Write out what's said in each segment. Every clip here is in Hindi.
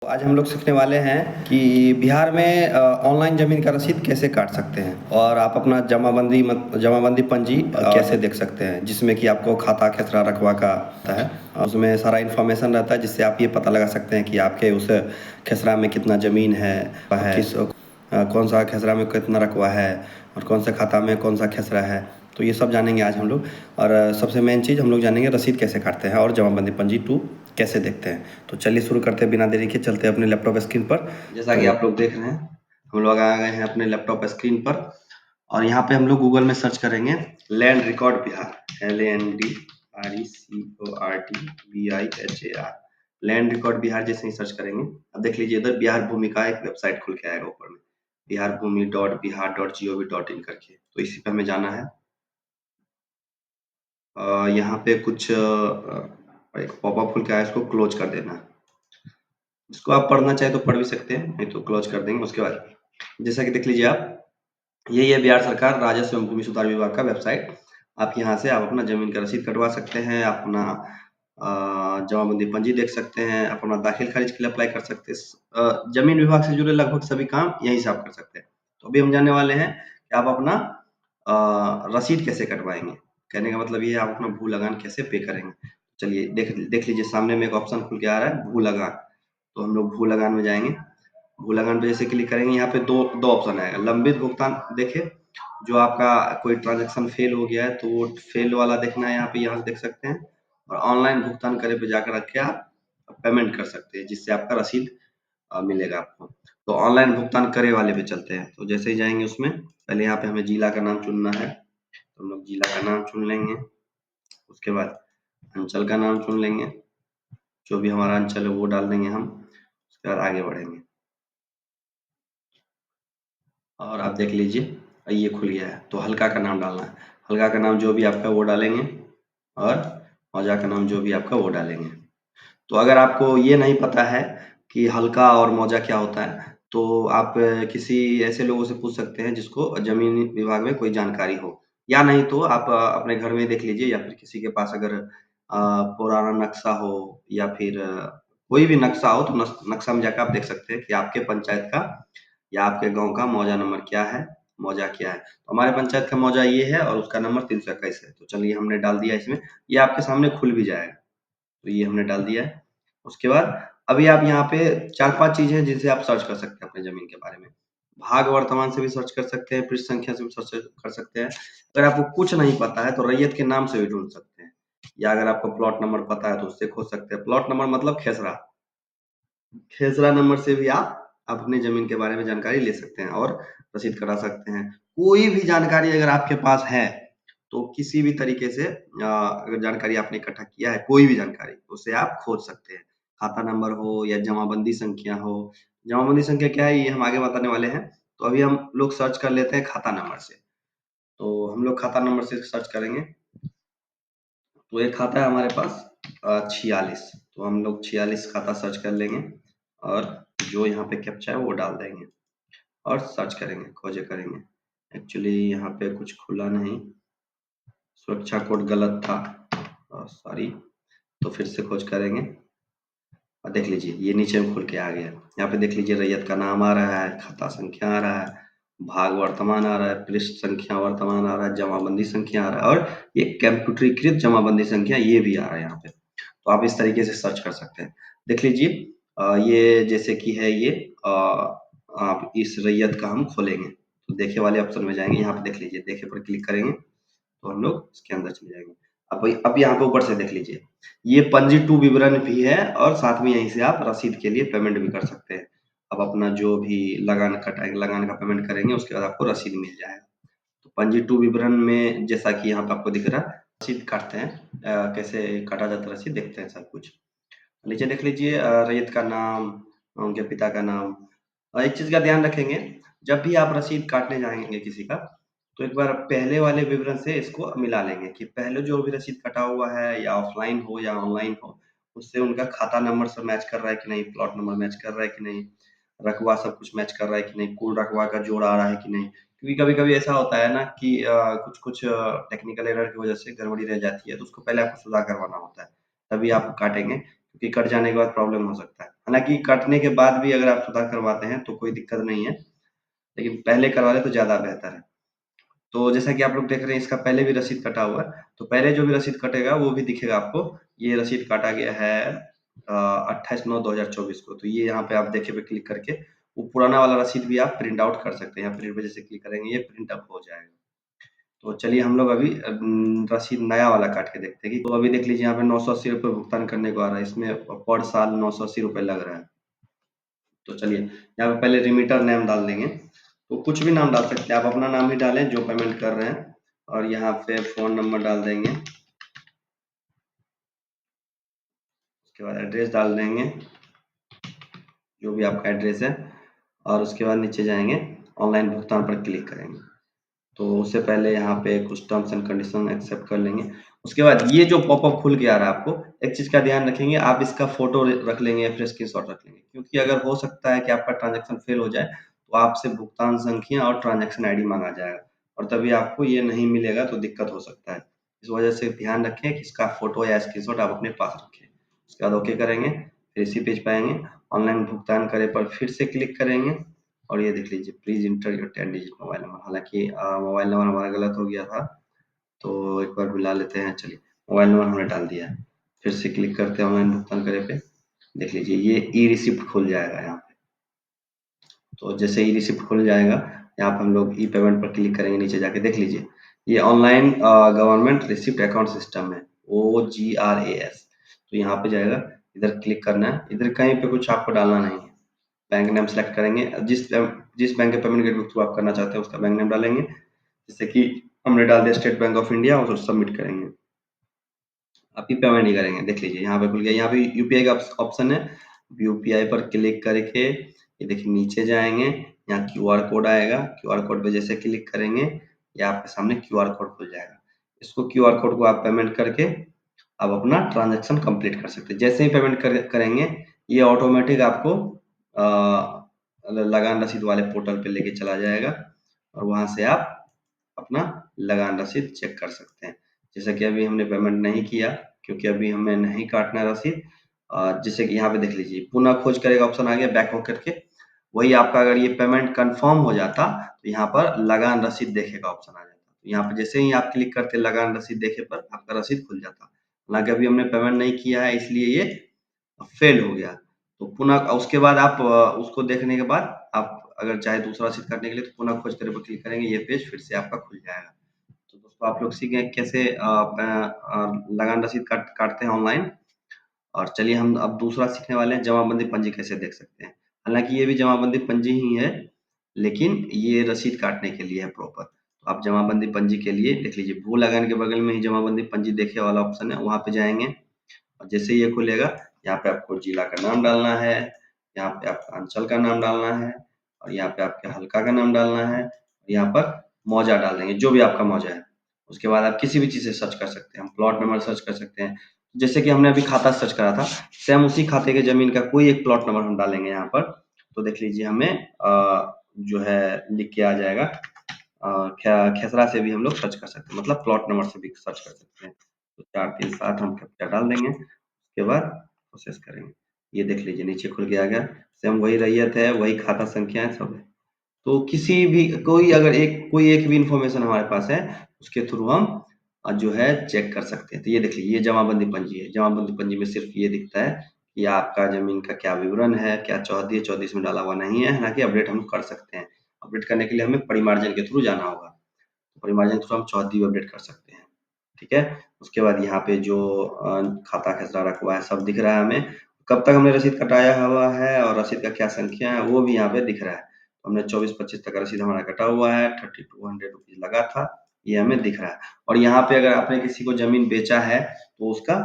आज हम लोग सीखने वाले हैं कि बिहार में ऑनलाइन ज़मीन का रसीद कैसे काट सकते हैं और आप अपना जमाबंदी पंजी कैसे देख सकते हैं, जिसमें कि आपको खाता खेसरा रकबा का आता है। उसमें सारा इन्फॉर्मेशन रहता है, जिससे आप ये पता लगा सकते हैं कि आपके उस खेसरा में कितना ज़मीन है, कौन सा खेसरा में कितना रकबा है और कौन सा खाता में कौन सा खेसरा है। तो ये सब जानेंगे आज हम लोग। और सबसे मेन चीज़ हम लोग जानेंगे रसीद कैसे काटते हैं और जमाबंदी पंजी 2 कैसे देखते हैं। तो चलिए शुरू करते हैं बिना देरी के, चलते हैं अपने लैपटॉप स्क्रीन पर। जैसा कि आप लोग देख रहे हैं, हम लोग आ गए हैं अपने लैपटॉप स्क्रीन पर और यहाँ पे हम लोग गूगल में सर्च करेंगे land record Bihar, LANDRECORD land record Bihar. जैसे ही सर्च करेंगे, अब देख लीजिए इधर बिहार भूमि का एक वेबसाइट खुल के आएगा ऊपर में, biharбhumi.bihar.gov.in करके। तो इसी पे हमें जाना है। यहाँ पे कुछ एक पॉपअप खुल के आया, इसको क्लोज कर देना है। इसको आप पढ़ना चाहे तो पढ़ भी सकते हैं, नहीं तो क्लोज कर देंगे। उसके बाद जैसा कि देख लीजिए आप, यही है बिहार सरकार राजस्व एवं भूमि सुधार विभाग का वेबसाइट। आप यहाँ से आप अपना जमीन का रसीद कटवा सकते हैं, अपना जमाबंदी पंजी देख सकते हैं, अपना दाखिल खारिज के लिए अप्लाई कर सकते हैं। जमीन विभाग से जुड़े लगभग सभी काम यहीं से आप कर सकते हैं। तो अभी हम जानने वाले हैं कि आप अपना रसीद कैसे कटवाएंगे। कहने का मतलब ये है, आप अपना भू लगान कैसे पे करेंगे। चलिए देख लीजिए, सामने में एक ऑप्शन खुल के आ रहा है भू लगान। तो हम लोग भू लगान में जाएंगे। भू लगान पे जैसे क्लिक करेंगे, यहाँ पे दो ऑप्शन आएगा। लंबित भुगतान देखिए, जो आपका कोई ट्रांजैक्शन फेल हो गया है तो वो फेल वाला देखना है, यहाँ से देख सकते हैं। और ऑनलाइन भुगतान करे पे जाकर रख के आप पेमेंट कर सकते हैं, जिससे आपका रसीद मिलेगा आपको। तो ऑनलाइन भुगतान करे वाले पे चलते हैं। तो जैसे ही जाएंगे उसमें, पहले यहाँ पे हमें जिला का नाम चुनना है। तो हम लोग जिला का नाम चुन लेंगे। उसके बाद अंचल का नाम चुन लेंगे, जो भी हमारा अंचल है वो डाल देंगे हम। उसके बाद आगे बढ़ेंगे और आप देख लीजिए ये खुल गया है। तो हल्का का नाम डालना है, हल्का का नाम जो भी आपका वो डालेंगे और मौजा का नाम जो भी आपका वो डालेंगे। तो अगर आपको ये नहीं पता है कि हल्का और मौजा क्या होता है, तो आप किसी ऐसे लोगों से पूछ सकते हैं जिसको जमीन विभाग में कोई जानकारी हो, या नहीं तो आप अपने घर में देख लीजिए, या फिर किसी के पास अगर पुराना नक्शा हो या फिर कोई भी नक्शा हो, तो नक्शा में जाकर आप देख सकते हैं कि आपके पंचायत का या आपके गांव का मौजा नंबर क्या है, मौजा क्या है। तो हमारे पंचायत का मौजा ये है और उसका नंबर 321 है। तो चलिए हमने डाल दिया इसमें, ये आपके सामने खुल भी जाएगा। तो ये हमने डाल दिया है। उसके बाद अभी आप यहाँ पे 4-5 चीजें हैं जिनसे आप सर्च कर सकते हैं अपने जमीन के बारे में। भाग वर्तमान से भी सर्च कर सकते हैं, पृष्ठ संख्या से भी सर्च कर सकते हैं। अगर आपको कुछ नहीं पता है तो रैयत के नाम से भी ढूंढ सकते हैं, या अगर आपको प्लॉट नंबर पता है तो उससे खोज सकते हैं। प्लॉट नंबर मतलब खेसरा, खेसरा नंबर से भी आप अपने जमीन के बारे में जानकारी ले सकते हैं और रसीद करा सकते हैं। कोई भी जानकारी अगर आपके पास है, तो किसी भी तरीके से अगर जानकारी आपने इकट्ठा किया है, कोई भी जानकारी, उसे आप खोज सकते हैं। खाता नंबर हो या जमाबंदी संख्या हो। जमाबंदी संख्या क्या है ये हम आगे बताने वाले हैं। तो अभी हम लोग सर्च कर लेते हैं खाता नंबर से। तो हम लोग खाता नंबर से सर्च करेंगे। तो एक खाता है हमारे पास 46। तो हम लोग 46 खाता सर्च कर लेंगे और जो यहाँ पे कैप्चा है वो डाल देंगे और सर्च करेंगे, खोजे करेंगे। एक्चुअली यहाँ पे कुछ खुला नहीं, सुरक्षा कोड गलत था, सॉरी। तो फिर से खोज करेंगे और देख लीजिए ये नीचे में खुल के आ गया। यहाँ पे देख लीजिए रैयत का नाम आ रहा है, खाता संख्या आ रहा है, भाग वर्तमान आ रहा है, पृष्ठ संख्या वर्तमान आ रहा है, जमाबंदी संख्या आ रहा है और ये कंप्यूटरीकृत जमाबंदी संख्या ये भी आ रहा है यहाँ पे। तो आप इस तरीके से सर्च कर सकते हैं। देख लीजिए ये जैसे कि है ये आप इस रैयत का हम खोलेंगे तो देखे वाले ऑप्शन में जाएंगे। यहाँ पे देख लीजिए, देखे पर क्लिक करेंगे तो हम लोग इसके अंदर चले जाएंगे। अब यहाँ पे ऊपर से देख लीजिए, ये पंजी 2 विवरण भी है और साथ में यहीं से आप रसीद के लिए पेमेंट भी कर सकते हैं। अब अपना जो भी लगान कटाएंगे, लगान का पेमेंट करेंगे, उसके बाद आपको रसीद मिल जाएगा। तो पंजी 2 विवरण में जैसा कि यहाँ पे आपको दिख रहा है, रसीद काटते हैं, कैसे काटा जाता है रसीद देखते हैं सब कुछ। नीचे देख लीजिए रैयत का नाम, उनके पिता का नाम। एक चीज का ध्यान रखेंगे, जब भी आप रसीद काटने जाएंगे किसी का, तो एक बार पहले वाले विवरण से इसको मिला लेंगे कि पहले जो भी रसीद कटा हुआ है, या ऑफलाइन हो या ऑनलाइन हो, उससे उनका खाता नंबर से मैच कर रहा है कि नहीं, प्लॉट नंबर मैच कर रहा है कि नहीं, रकबा सब कुछ मैच कर रहा है कि नहीं, कुल रकबा का जोड़ आ रहा है कि नहीं। क्योंकि कभी-कभी ऐसा होता है ना कि कुछ-कुछ टेक्निकल एरर की वजह से गड़बड़ी रह जाती है, तो उसको पहले आपको सुधार करवाना होता है, तभी आप काटेंगे, क्योंकि कट जाने के बाद प्रॉब्लम हो सकता है हालाँकि कटने के बाद भी अगर आप सुधार करवाते हैं तो कोई दिक्कत नहीं है, लेकिन पहले करवा लें तो ज़्यादा बेहतर है। तो जैसा कि आप लोग देख रहे हैं इसका पहले भी रसीद कटा हुआ है, तो पहले जो भी रसीद कटेगा वो भी दिखेगा आपको। ये रसीद काटा गया है 28/9/2024 को। तो ये यहाँ पे आप देखे पे क्लिक करके वो पुराना वाला रसीद भी आप प्रिंट आउट कर सकते हैं। यहाँ प्रिंट पे जैसे क्लिक करेंगे ये प्रिंट आउट हो जाएगा। तो चलिए हम लोग अभी रसीद नया वाला काट के देखते हैं कि तो अभी देख लीजिए यहाँ पे 980 रुपये भुगतान करने को आ रहा है। इसमें पर साल 980 रुपये लग रहा है। तो चलिए यहाँ पे पहले रिमीटर नेम डाल देंगे। तो कुछ भी नाम डाल सकते हैं, आप अपना नाम ही डालें जो पेमेंट कर रहे हैं और यहाँ पे फ़ोन नंबर डाल देंगे। उसके बाद एड्रेस डाल देंगे, जो भी आपका एड्रेस है और उसके बाद नीचे जाएँगे, ऑनलाइन भुगतान पर क्लिक करेंगे। तो उससे पहले यहाँ पे कुछ टर्म्स एंड कंडीशन एक्सेप्ट कर लेंगे। उसके बाद ये जो पॉपअप खुल के आ रहा है आपको, एक चीज़ का ध्यान रखेंगे, आप इसका फ़ोटो रख लेंगे या फिर स्क्रीनशॉट रख लेंगे। क्योंकि अगर हो सकता है कि आपका ट्रांज़ैक्शन फ़ेल हो जाए, तो आपसे भुगतान संख्या और ट्रांज़ैक्शन आईडी माँगा जाएगा और तभी आपको ये नहीं मिलेगा तो दिक्कत हो सकता है। इस वजह से ध्यान रखें कि इसका फ़ोटो या स्क्रीनशॉट आप अपने पास रखें। उसके बाद ओके करेंगे, फिर इसी पेज पे आएँगे, ऑनलाइन भुगतान करे पर फिर से क्लिक करेंगे और ये देख लीजिए please enter your 10 digit mobile number. हालाँकि मोबाइल नंबर हमारा गलत हो गया था, तो एक बार मिला लेते हैं। चलिए, मोबाइल नंबर हमने डाल दिया है। फिर से क्लिक करते हैं ऑनलाइन भुगतान करे पे। देख लीजिए ये ई-रिसिप्ट खुल जाएगा यहाँ पे। तो जैसे ई-रिसिप्ट खुल जाएगा, यहाँ पे हम लोग ई-पेमेंट पर क्लिक करेंगे, नीचे जाके देख लीजिए। ये online government receipt account system है, OGRAS। तो यहाँ पे जाएगा, इधर क्लिक करना है। इधर कहीं पे कुछ आपको डालना नहीं है। बैंक नेम सेलेक्ट करेंगे, जिस बैंक के पेमेंट गेटवे के थ्रू आप करना चाहते हैं उसका बैंक नेम डालेंगे। जैसे कि हमने डाल दिया स्टेट बैंक ऑफ इंडिया और सबमिट करेंगे। आप ही पेमेंट ही करेंगे। देख लीजिए यहाँ पे खुल गया, यहाँ पे यूपीआई का ऑप्शन है। यूपीआई पर क्लिक करके ये देखिए नीचे जाएंगे, यहाँ क्यूआर कोड आएगा। क्यूआर कोड पे जैसे क्लिक करेंगे ये आपके सामने क्यूआर कोड खुल जाएगा। इसको क्यूआर कोड को आप पेमेंट करके आप अपना ट्रांजैक्शन कंप्लीट कर सकते हैं। जैसे ही पेमेंट करेंगे ये ऑटोमेटिक आपको लगान रसीद वाले पोर्टल पे लेके चला जाएगा और वहां से आप अपना लगान रसीद चेक कर सकते हैं। जैसे कि अभी हमने पेमेंट नहीं किया क्योंकि अभी हमें नहीं काटना रसीद। जैसे कि यहाँ पे देख लीजिए पुनः खोज करेगा ऑप्शन आ गया, बैक होकर के वही आपका अगर ये पेमेंट कंफर्म हो जाता तो यहाँ पर लगान रसीद देखे का ऑप्शन आ जाता। तो यहाँ पे जैसे ही आप क्लिक करते लगान रसीद देखे पर आपका रसीद खुल जाता। हालांकि अभी हमने पेमेंट नहीं किया है इसलिए ये फेल हो गया। तो पुनः उसके बाद आप उसको देखने के बाद आप अगर चाहे दूसरा रसीद काटने के लिए तो पुनः खोज करे पर क्लिक करेंगे, ये पेज फिर से आपका खुल जाएगा। तो दोस्तों आप लोग सीखे कैसे लगान रसीद काटते हैं ऑनलाइन। और चलिए हम अब दूसरा सीखने वाले हैं जमाबंदी पंजी कैसे देख सकते हैं। हालांकि ये भी जमाबंदी पंजी ही है, लेकिन ये रसीद काटने के लिए है प्रॉपर। तो आप जमाबंदी पंजी के लिए देख लीजिए भू लगान के बगल में ही जमाबंदी पंजी देखे वाला ऑप्शन है, वहां पे जाएंगे और जैसे ये खुलेगा यहाँ पे आपको जिला का नाम डालना है, यहाँ पे आपका अंचल का नाम डालना है और यहाँ पे आपके हल्का का नाम डालना है। यहाँ पर मौजा डाल देंगे, जो भी आपका मौजा है। उसके बाद आप किसी भी चीज़ से सर्च कर सकते हैं, हम प्लॉट नंबर सर्च कर सकते हैं। जैसे कि हमने अभी खाता सर्च करा था, सेम उसी खाते के ज़मीन का कोई एक प्लॉट नंबर हम डालेंगे यहाँ पर। तो देख लीजिए हमें जो है लिख के आ जाएगा। खेसरा से भी हम लोग सर्च कर सकते हैं, मतलब प्लॉट नंबर से भी सर्च कर सकते हैं। तो 437 हम कैप्चा डाल देंगे, उसके बाद प्रोसेस करेंगे। ये देख लीजिए नीचे खुल के आ गया, सेम वही रैयत है, वही खाता संख्या है, सब है। तो किसी भी कोई एक भी इंफॉर्मेशन हमारे पास है उसके थ्रू हम जो है चेक कर सकते हैं। तो ये देखिए ये जमाबंदी पंजी है, जमाबंदी पंजी में सिर्फ ये दिखता है कि आपका जमीन का क्या विवरण है, क्या चौहदी है, चौहदी इसमें डाला हुआ नहीं है। हालांकि अपडेट हम कर सकते हैं, अपडेट करने के लिए हमें परिमार्जन के थ्रू जाना होगा। तो परिमार्जन के थ्रू हम चौहदी अपडेट कर सकते हैं। ठीक है, उसके बाद यहाँ पे जो खाता खेसरा रखा हुआ है सब दिख रहा है हमें। कब तक हमने रसीद कटाया हुआ है और रसीद का क्या संख्या है वो भी यहाँ पे दिख रहा है। तो हमने 24-25 तक का रसीद हमारा कटा हुआ है, 3200 रुपीज लगा था, ये हमें दिख रहा है। और यहाँ पे अगर आपने किसी को जमीन बेचा है तो उसका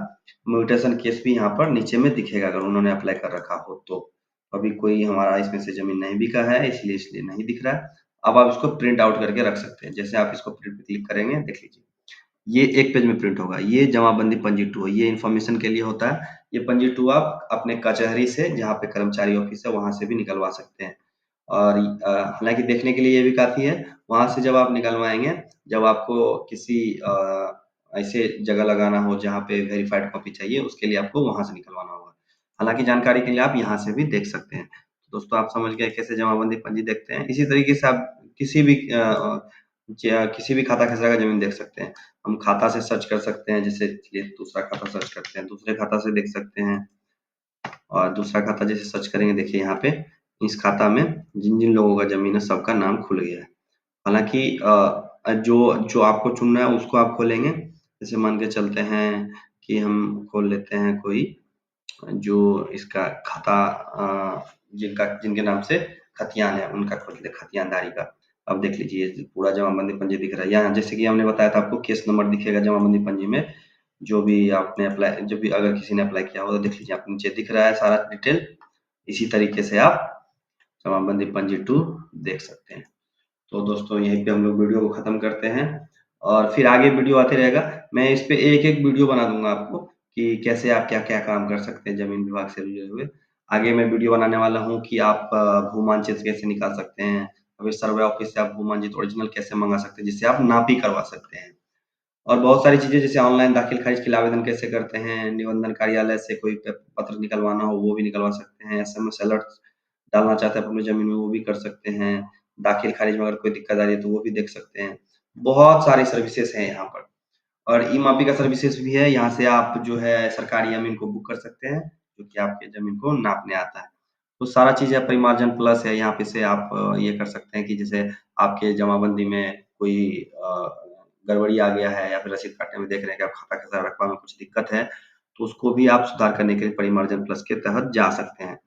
म्यूटेशन केस भी यहाँ पर नीचे में दिखेगा, अगर उन्होंने अप्लाई कर रखा हो तो। अभी कोई हमारा इसमें से जमीन नहीं बिका है इसलिए नहीं दिख रहा है। अब आप इसको प्रिंट आउट करके रख सकते हैं। जैसे आप इसको प्रिंट पे क्लिक करेंगे, देख लीजिए ये एक पेज में प्रिंट होगा। ये जमाबंदी पंजी 2 है, ये इन्फॉर्मेशन के लिए होता है। ये पंजी 2 आप अपने कचहरी से जहाँ पे कर्मचारी ऑफिस है वहां से भी निकलवा सकते हैं। और हालांकि देखने के लिए ये भी काफी है। वहां से जब आप निकलवाएंगे, जब आपको किसी ऐसे जगह लगाना हो जहाँ पे वेरीफाइड कॉपी चाहिए, उसके लिए आपको वहां से निकलवाना होगा। हालांकि जानकारी के लिए आप यहाँ से भी देख सकते हैं। तो दोस्तों आप समझ गए कैसे जमाबंदी पंजी देखते हैं। इसी तरीके से आप किसी भी खाता खसरा का जमीन देख सकते हैं। हम खाता से सर्च कर सकते हैं, जैसे ये दूसरा खाता सर्च करते हैं, दूसरे खाता से देख सकते हैं। और दूसरा खाता जैसे सर्च करेंगे, देखिए यहाँ पे इस खाता में जिन जिन लोगों का जमीन है सबका नाम खुल गया है। हालांकि जो जो आपको चुनना है उसको आप खोलेंगे। जैसे मान के चलते हैं कि हम खोल लेते हैं कोई जो इसका खाता जिनका जिनके नाम से खतियान है उनका खोल लेते, खतियानदारी का। अब देख लीजिए पूरा जमाबंदी पंजी दिख रहा है यहाँ, जैसे कि हमने बताया था आपको केस नंबर दिखेगा जमाबंदी पंजी में। जो भी आपने अप्लाई, जब भी अगर किसी ने अप्लाई किया हो तो देख लीजिए आप नीचे दिख रहा है सारा डिटेल। इसी तरीके से आप जमाबंदी पंजी 2 देख सकते हैं। तो दोस्तों यहीं पे हम लोग वीडियो को खत्म करते हैं और फिर आगे वीडियो आते रहेगा। मैं इस पे एक-एक वीडियो बना दूँगा आपको कि कैसे आप क्या-क्या काम कर सकते हैं ज़मीन विभाग से जुड़े हुए। आगे मैं वीडियो बनाने वाला हूँ कि आप भू-मानचित्र कैसे निकाल सकते हैं। फिर सर्वे ऑफिस से आप भू-मानचित्र ओरिजिनल कैसे मँगा सकते हैं, जिससे आप नापी करवा सकते हैं। और बहुत सारी चीज़ें जैसे ऑनलाइन दाखिल-खारिज के लिए आवेदन कैसे करते हैं, निबंधन कार्यालय से कोई पत्र निकलवाना हो वो भी निकलवा सकते हैं, एसएमएस अलर्ट डालना चाहते हैं अपनी ज़मीन में वो भी कर सकते हैं, दाखिल-खारिज में अगर कोई दिक्कत आ रही है तो वो भी देख सकते हैं। बहुत सारी सर्विसेज़ हैं यहाँ पर। और ई-मापी का सर्विसेज़ भी है, यहाँ से आप जो है सरकारी ज़मीन को बुक कर सकते हैं, जो कि आपकी ज़मीन को नापने आता है। तो सारा चीज़ है, परिमार्जन प्लस है, यहाँ पे से आप ये कर सकते हैं कि जैसे आपके जमाबंदी में कोई गड़बड़ी आ गया है या फिर रसीद काटने में देख रहे हैं कि आप खाता खसरा रकबा में कुछ दिक्कत है, तो उसको भी आप सुधार करने के लिए परिमार्जन प्लस के तहत जा सकते हैं।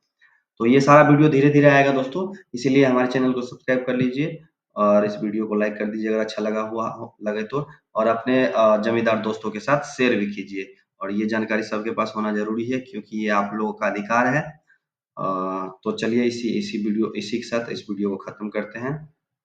तो ये सारा वीडियो धीरे-धीरे आएगा दोस्तों, इसीलिए हमारे चैनल को सब्सक्राइब कर लीजिए और इस वीडियो को लाइक कर दीजिए अगर अच्छा लगा हुआ हो लगे तो, और अपने ज़मींदार दोस्तों के साथ शेयर भी कीजिए। और ये जानकारी सबके पास होना ज़रूरी है क्योंकि ये आप लोगों का अधिकार है। तो चलिए इसी इसी के साथ इस वीडियो को खत्म करते हैं।